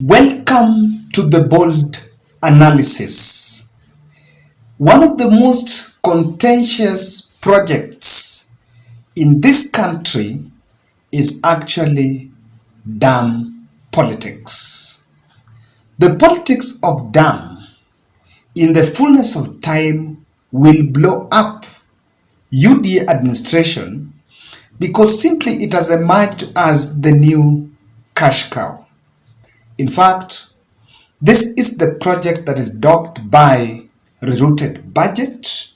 Welcome to the bold analysis. One of the most contentious projects in this country is actually dam politics. The politics of dam, in the fullness of time, will blow up UDA administration because simply it has emerged as the new cash cow. In fact, this is the project that is dogged by rerouted budget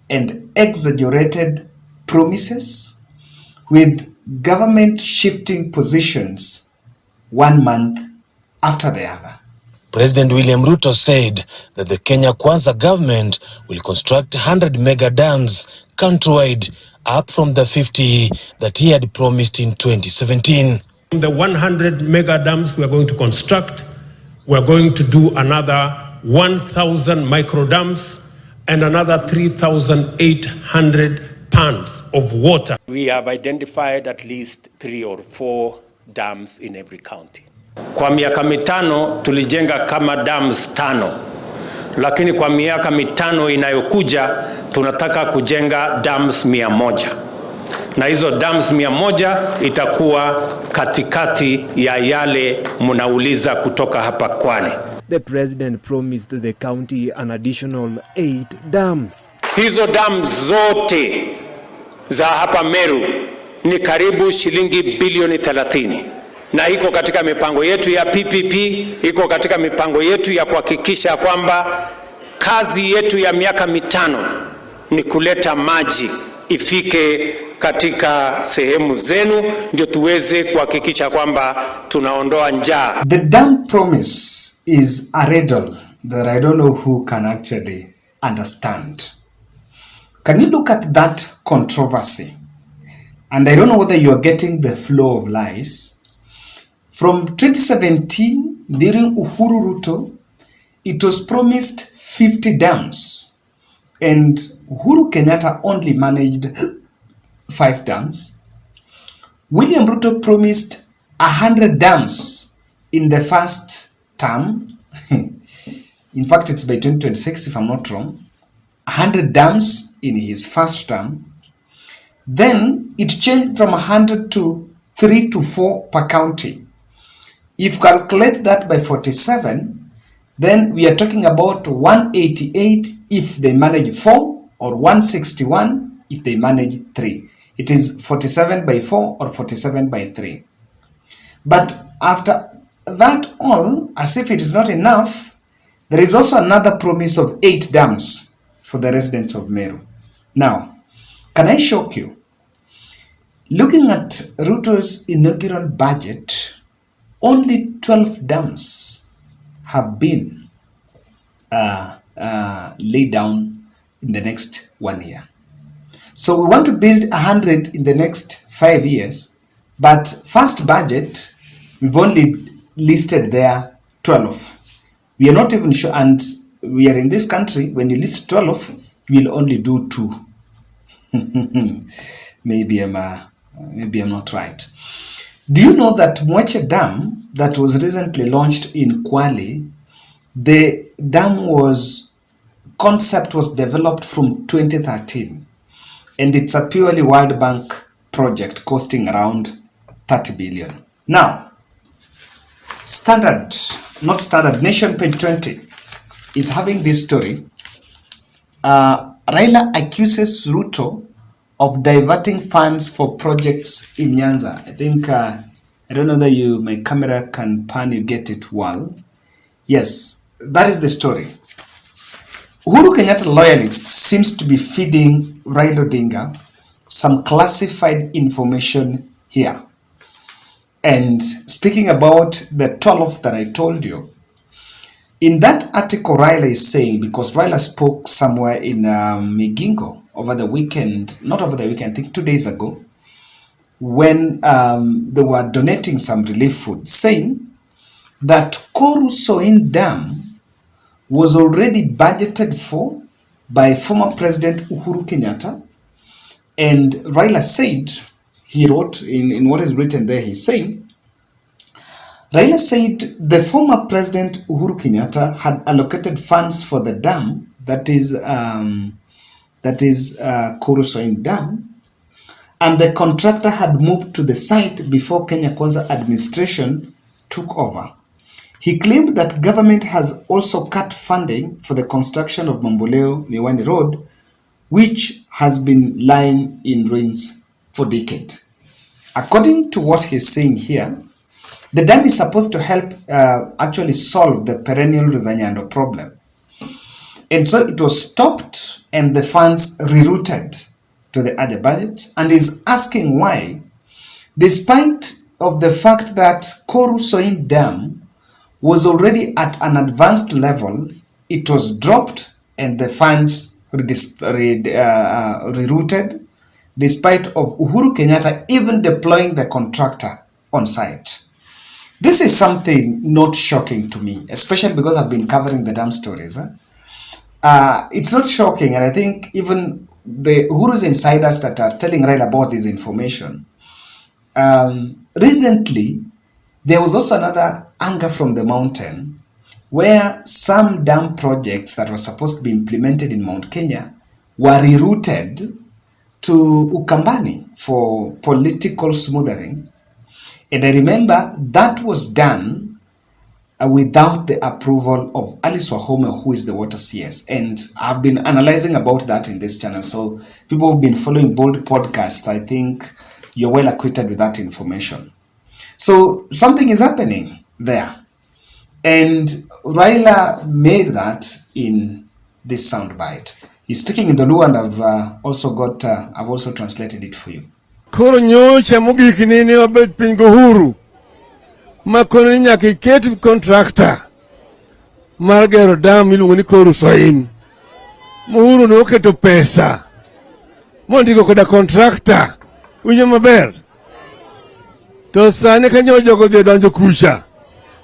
and exaggerated promises, with government shifting positions 1 month after the other. President William Ruto said that the Kenya Kwanza government will construct 100 mega dams countrywide, up from the 50 that he had promised in 2017. The 100 mega dams we are going to construct, we are going to do another 1,000 micro dams and another 3,800 tons of water. We have identified at least 3 or 4 dams in every county. Kwa miaka mitano tulijenga kama dams 5, lakini kwa miaka mitano inayokuja tunataka kujenga dams 100. Na hizo dams 100 itakuwa katikati ya yale mnauliza kutoka hapa Kwale. The president promised the county an additional 8 dams. Hizo dams zote za hapa Meru ni karibu shilingi bilioni 30. Na iko katika mipango yetu ya PPP, iko katika mipango yetu ya kuhakikisha kwamba kazi yetu ya miaka mitano ni kuleta maji ifike katika sehemu zenu, ndio tuweze kuhakikisha kwamba tunaondoa njaa. The dam promise is a riddle that I don't know who can actually understand. Can you look at that controversy? And I don't know whether you are getting the flow of lies. From 2017, during Uhuru Ruto, it was promised 50 dams, and Uhuru Kenyatta only managed 5 dams. William Ruto promised 100 dams in the first term. In fact, it's by 2026, if I'm not wrong. 100 dams in his first term. Then it changed from 100 to 3 to 4 per county. If you calculate that by 47, then we are talking about 188 if they manage 4, or 161 if they manage 3. It is 47 by 4 or 47 by 3. But after that all, as if it is not enough, there is also another promise of 8 dams for the residents of Meru. Now, can I shock you? Looking at Ruto's inaugural budget, only 12 dams have been laid down in the next 1 year. So we want to build 100 in the next 5 years, but first budget, we've only listed there 12. We are not even sure, and we are in this country, when you list 12, we'll only do 2. Maybe I'm not right. Do you know that Mwache Dam that was recently launched in Kwale, the dam concept was developed from 2013, and it's a purely World Bank project costing around 30 billion. Now, Nation page 20 is having this story. Raila accuses Ruto of diverting funds for projects in Nyanza. I think, I don't know that my camera can pan, you get it well. Yes, that is the story. Uhuru Kenyatta loyalists seems to be feeding Raila Odinga some classified information here. And speaking about the 12 that I told you, in that article Raila is saying, because Raila spoke somewhere in Migingo over the weekend, not over the weekend, I think 2 days ago, when they were donating some relief food, saying that Koru Soin Dam was already budgeted for by former President Uhuru Kenyatta. And Raila said, he wrote in what is written there, he's saying, Raila said the former President Uhuru Kenyatta had allocated funds for the dam, that is Kurusoin Dam, and the contractor had moved to the site before Kenya Kwanza administration took over. He claimed that government has also cut funding for the construction of Mamboleo Miwani Road, which has been lying in ruins for decades. According to what he's saying here, the dam is supposed to help actually solve the perennial River Nyando problem. And so it was stopped and the funds rerouted to the other budget, and is asking why, despite of the fact that Kurusoin Dam was already at an advanced level, it was dropped and the funds rerouted, despite of Uhuru Kenyatta even deploying the contractor on site. This is something not shocking to me, especially because I've been covering the dam stories. It's not shocking, and I think even the Uhuru's insiders that are telling Raila about this information. Recently, there was also another anger from the mountain where some dam projects that were supposed to be implemented in Mount Kenya were rerouted to Ukambani for political smoothing. And I remember that was done without the approval of Revealed-Wahome, who is the water CS. And I've been analyzing about that in this channel. So people who've been following Bold Podcast, I think you're well acquainted with that information. So something is happening there. And Raila made that in this soundbite. He's speaking in the Luo, and I've also translated it for you. Koro nyocha mogik nini wabet pingo huru. Makono nyaka iket contractor mar gero dam iluongo ni Kurusoin. Muhuru ne oketo pesa mondiko koda contractor winjo maber. To sani kanyo jogo dhi donjo kucha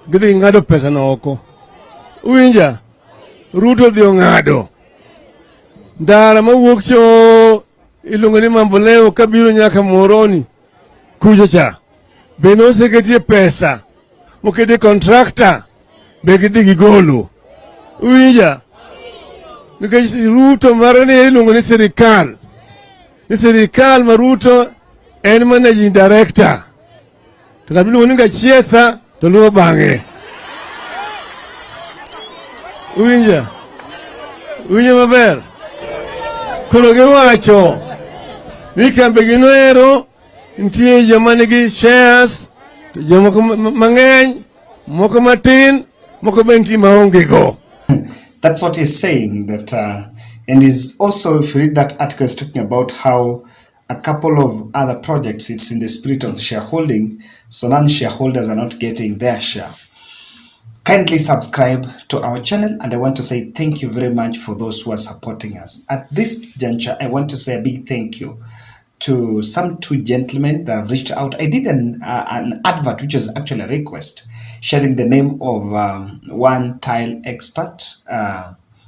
gidhi ng'ado pesa no oko. Winja Ruto dhi ong'ado ndara mawuok cho iluongo ni Mamboleo kabiro nyaka Moroni kucha cha bende oseketie pesa mokete contractor be gidhi gigolo. Winja nikech Ruto mare ne iluongo ni sirikal. Ni sirikal ma Ruto en managing director. To kabiluongo ni gachietha to luwo bang'e. Winja maber. Koro giwacho ni kambe ginoero nitie joma nigi shares, to jomoko mang'eny, moko matin, moko benti maonge go. That's what he's saying. That and is also, if you read that article, is talking about how a couple of other projects, it's in the spirit of shareholding, so non-shareholders are not getting their share. Kindly subscribe to our channel, and I want to say thank you very much for those who are supporting us. At this juncture, I want to say a big thank you to some two gentlemen that have reached out. I did an advert, which was actually a request, sharing the name of one tile expert,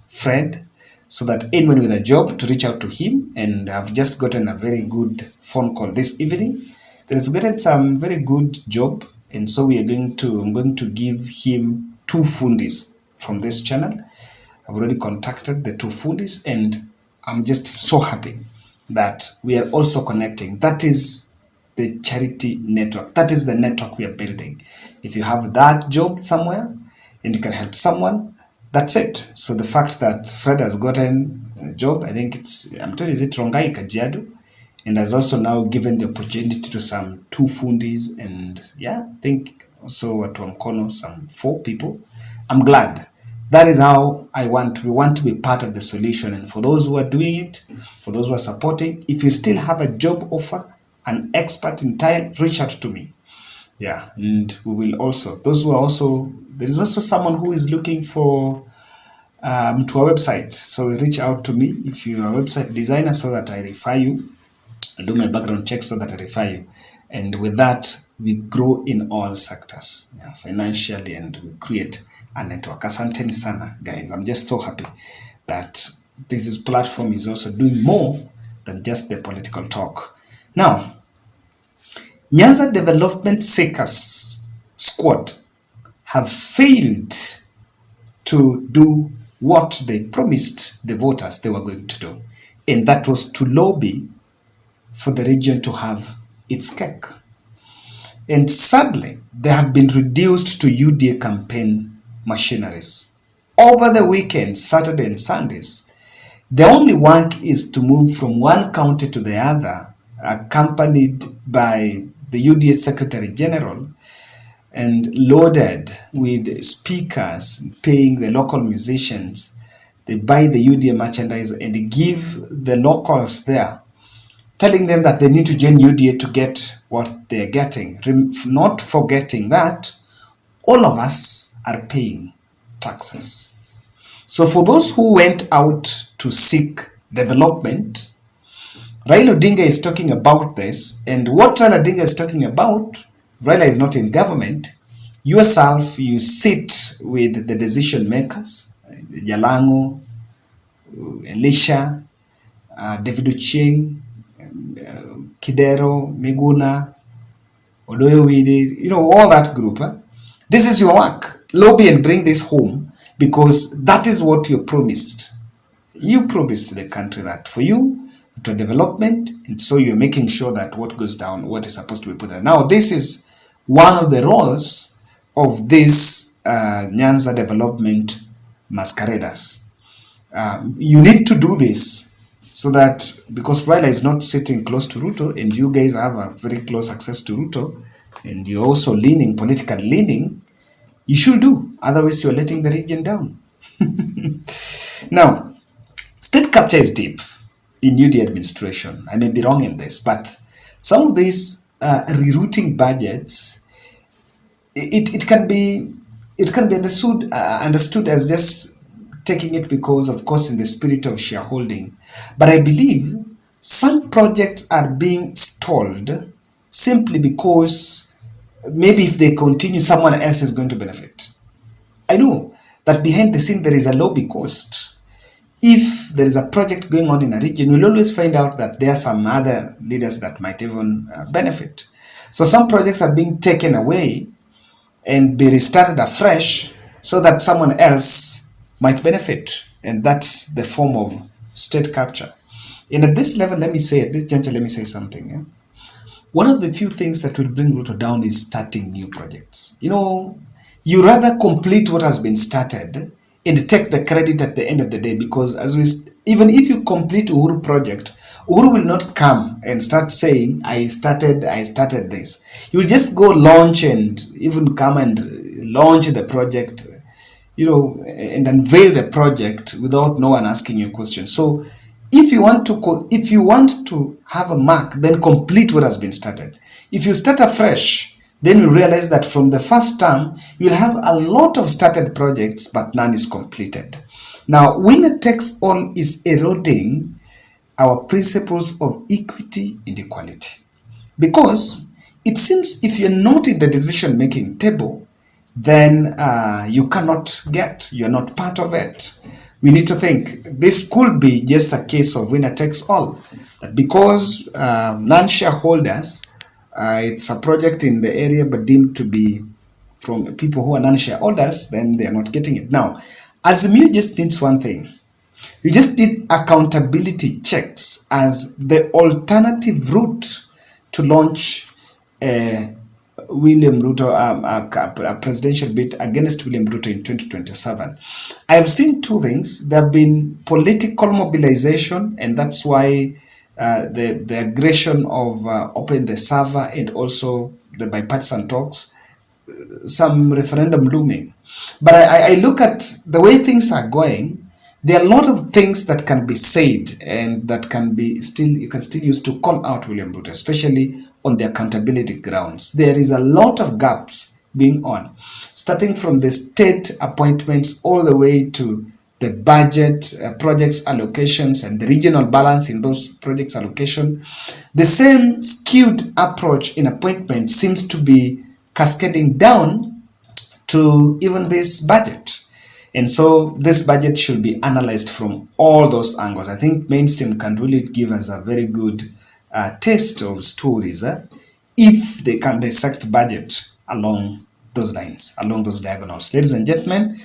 Fred, so that anyone with a job to reach out to him. And I've just gotten a very good phone call this evening. There's gotten some very good job, and so I'm going to give him 2 fundis from this channel. I've already contacted the 2 fundis, and I'm just so happy that we are also connecting. That is the charity network. That is the network we are building. If you have that job somewhere and you can help someone, that's it. So the fact that Fred has gotten a job, I think I'm told, is it Rongai Kajiado, and has also now given the opportunity to some 2 fundis, and I think also at Wamkono some 4 people. I'm glad. That is how we want to be part of the solution. And for those who are doing it, for those who are supporting, if you still have a job offer, an expert in tile, reach out to me. Yeah, and we will also, there is also someone who is looking for to a website. So reach out to me if you are a website designer, so that I refer you. I'll do my background check so that I refer you. And with that, we grow in all sectors, financially, and we create a network. Asanteni sana, guys. I'm just so happy that this platform is also doing more than just the political talk. Now, Nyanza Development Seekers Squad have failed to do what they promised the voters they were going to do, and that was to lobby for the region to have its cake. And sadly, they have been reduced to UDA campaign machineries. Over the weekend, Saturday and Sundays, the only work is to move from one county to the other, accompanied by the UDA Secretary General and loaded with speakers, paying the local musicians. They buy the UDA merchandise and give the locals there, telling them that they need to join UDA to get what they're getting. Not forgetting that all of us are paying taxes. So for those who went out to seek development, Raila Odinga is talking about this, and what Raila Odinga is talking about, Raila is not in government. Yourself, you sit with the decision makers, Jalango, Elisha, David Uching, Kidero, Miguna, Oduor, all that group. This is your work. Lobby and bring this home, because that is what you promised. You promised the country that for you to development, and so you're making sure that what goes down, what is supposed to be put there. Now, this is one of the roles of this Nyanza development masqueraders. You need to do this so that, because Raila is not sitting close to Ruto, and you guys have a very close access to Ruto, and you're also politically leaning, you should do. Otherwise, you're letting the region down. Now, state capture is deep in UD administration. I may be wrong in this, but some of these rerouting budgets, it can be understood as just taking it because, of course, in the spirit of shareholding. But I believe some projects are being stalled simply because maybe if they continue, someone else is going to benefit. I know that behind the scene there is a lobby cost. If there is a project going on in a region, we'll always find out that there are some other leaders that might even benefit. So some projects are being taken away and be restarted afresh so that someone else might benefit. And that's the form of state capture. And at this level, at this juncture, let me say something. Yeah? One of the few things that will bring Ruto down is starting new projects. You rather complete what has been started and take the credit at the end of the day, because even if you complete Uhuru project, Uhuru will not come and start saying, I started this. You will just go launch and even come and launch the project, and unveil the project without no one asking you a question. So if you want to have a mark, then complete what has been started. If you start afresh, then you realize that from the first term, you'll have a lot of started projects, but none is completed. Now, winner takes all is eroding our principles of equity and equality. Because it seems if you're not in the decision-making table, then you're not part of it. We need to think this could be just a case of winner takes all. That because non-shareholders, it's a project in the area but deemed to be from people who are non-shareholders, then they are not getting it. Now, Azimio just needs one thing. You just need accountability checks as the alternative route to launch William Ruto, a presidential bid against William Ruto in 2027. I have seen two things. There have been political mobilization, and that's why the aggression of Open the Server and also the bipartisan talks, some referendum looming. But I look at the way things are going. There are a lot of things that can be said and that you can still use to call out William Ruto, especially on the accountability grounds. There is a lot of gaps being on, starting from the state appointments all the way to the budget, projects allocations, and the regional balance in those projects allocation. The same skewed approach in appointment seems to be cascading down to even this budget. And so this budget should be analyzed from all those angles. I think mainstream can really give us a very good taste of stories if they can dissect budget along those lines, along those diagonals. Ladies and gentlemen,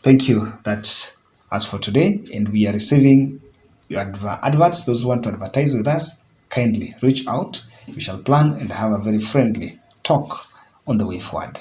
thank you. That's us for today, and we are receiving your adverts. Those who want to advertise with us, kindly reach out. We shall plan and have a very friendly talk on the way forward.